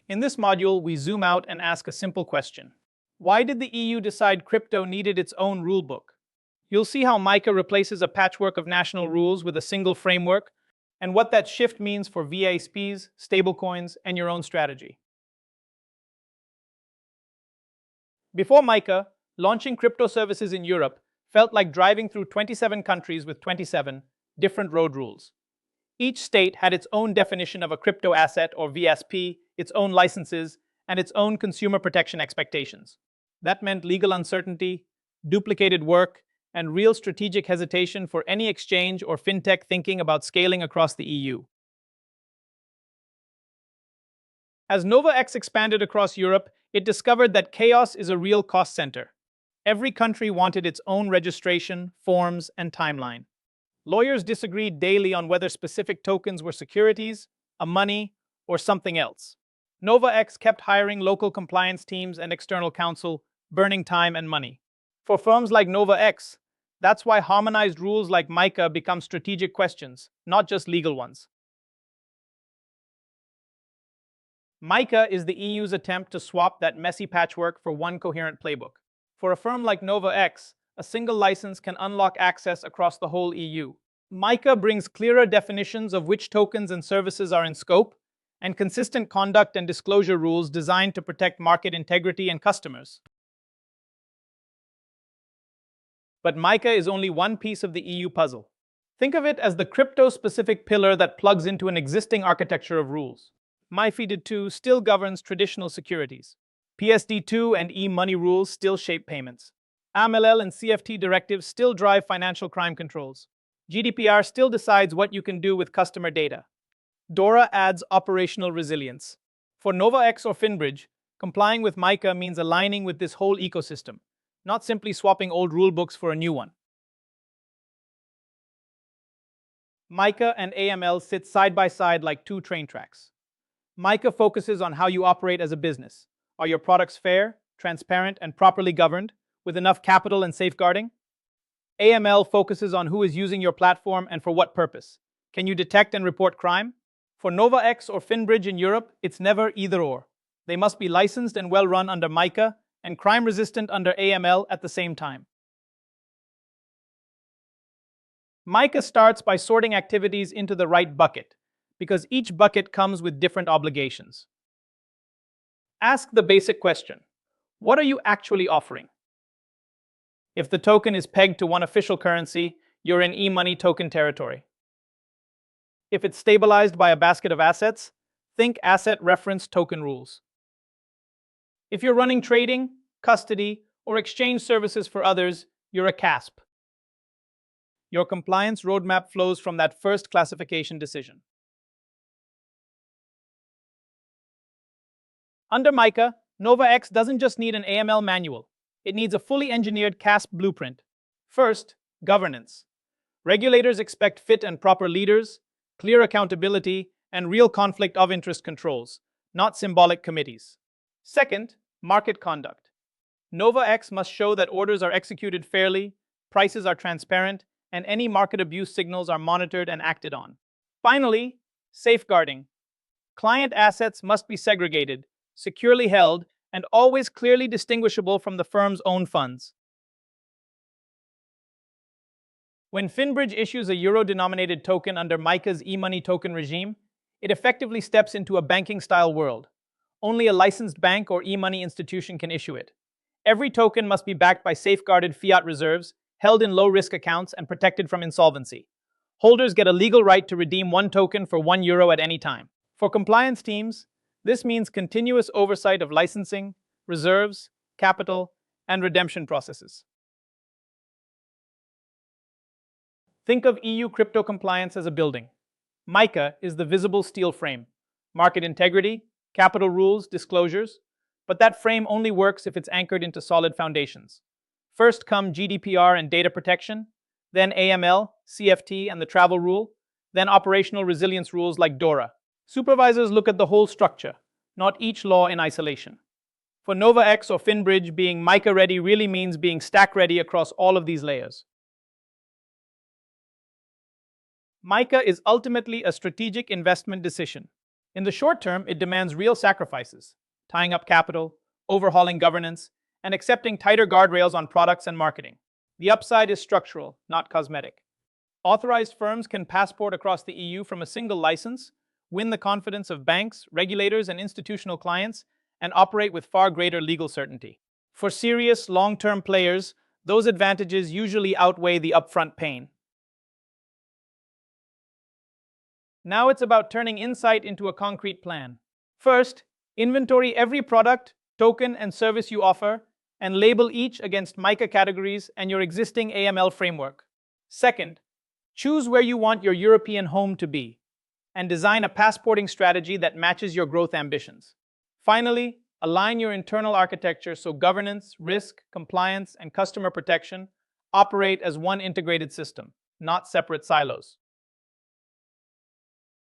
In this module, we zoom out and ask a simple question. Why did the EU decide crypto needed its own rulebook? You'll see how MiCA replaces a patchwork of national rules with a single framework, and what that shift means for VASPs, stablecoins, and your own strategy. Before MiCA, launching crypto services in Europe felt like driving through 27 countries with 27 different road rules. Each state had its own definition of a crypto asset or VASP, its own licenses, and its own consumer protection expectations. That meant legal uncertainty, duplicated work, and real strategic hesitation for any exchange or fintech thinking about scaling across the EU. As NovaX expanded across Europe, it discovered that chaos is a real cost center. Every country wanted its own registration, forms, and timeline. Lawyers disagreed daily on whether specific tokens were securities, a money, or something else. NovaX kept hiring local compliance teams and external counsel, burning time and money. For firms like NovaX, that's why harmonized rules like MiCA become strategic questions, not just legal ones. MiCA is the EU's attempt to swap that messy patchwork for one coherent playbook. For a firm like NovaX, a single license can unlock access across the whole EU. MiCA brings clearer definitions of which tokens and services are in scope, and consistent conduct and disclosure rules designed to protect market integrity and customers. But MiCA is only one piece of the EU puzzle. Think of it as the crypto-specific pillar that plugs into an existing architecture of rules. MiFID II still governs traditional securities. PSD2 and e-money rules still shape payments. AML and CFT directives still drive financial crime controls. GDPR still decides what you can do with customer data. DORA adds operational resilience. For NovaX or FinBridge, complying with MiCA means aligning with this whole ecosystem, not simply swapping old rulebooks for a new one. MiCA and AML sit side by side like two train tracks. MiCA focuses on how you operate as a business. Are your products fair, transparent, and properly governed, with enough capital and safeguarding? AML focuses on who is using your platform and for what purpose. Can you detect and report crime? For NovaX or FinBridge in Europe, it's never either or. They must be licensed and well run under MiCA and crime-resistant under AML at the same time. MiCA starts by sorting activities into the right bucket, because each bucket comes with different obligations. Ask the basic question: what are you actually offering? If the token is pegged to one official currency, you're in e-money token territory. If it's stabilized by a basket of assets, think asset reference token rules. If you're running trading, custody, or exchange services for others, you're a CASP. Your compliance roadmap flows from that first classification decision. Under MiCA, NovaX doesn't just need an AML manual. It needs a fully engineered CASP blueprint. First, governance. Regulators expect fit and proper leaders, clear accountability, and real conflict of interest controls, not symbolic committees. Second, market conduct. NovaX must show that orders are executed fairly, prices are transparent, and any market abuse signals are monitored and acted on. Finally, safeguarding. Client assets must be segregated, securely held, and always clearly distinguishable from the firm's own funds. When FinBridge issues a euro-denominated token under MiCA's e-money token regime, it effectively steps into a banking-style world. Only a licensed bank or e-money institution can issue it. Every token must be backed by safeguarded fiat reserves, held in low-risk accounts and protected from insolvency. Holders get a legal right to redeem one token for €1 at any time. For compliance teams, this means continuous oversight of licensing, reserves, capital, and redemption processes. Think of EU crypto compliance as a building. MiCA is the visible steel frame. Market integrity, capital rules, disclosures. But that frame only works if it's anchored into solid foundations. First come GDPR and data protection, then AML, CFT, and the travel rule, then operational resilience rules like DORA. Supervisors look at the whole structure, not each law in isolation. For NovaX or FinBridge, being MiCA ready really means being stack ready across all of these layers. MiCA is ultimately a strategic investment decision. In the short term, it demands real sacrifices, tying up capital, overhauling governance, and accepting tighter guardrails on products and marketing. The upside is structural, not cosmetic. Authorized firms can passport across the EU from a single license, win the confidence of banks, regulators, and institutional clients, and operate with far greater legal certainty. For serious, long-term players, those advantages usually outweigh the upfront pain. Now it's about turning insight into a concrete plan. First, inventory every product, token, and service you offer, and label each against MiCA categories and your existing AML framework. Second, choose where you want your European home to be, and design a passporting strategy that matches your growth ambitions. Finally, align your internal architecture so governance, risk, compliance, and customer protection operate as one integrated system, not separate silos.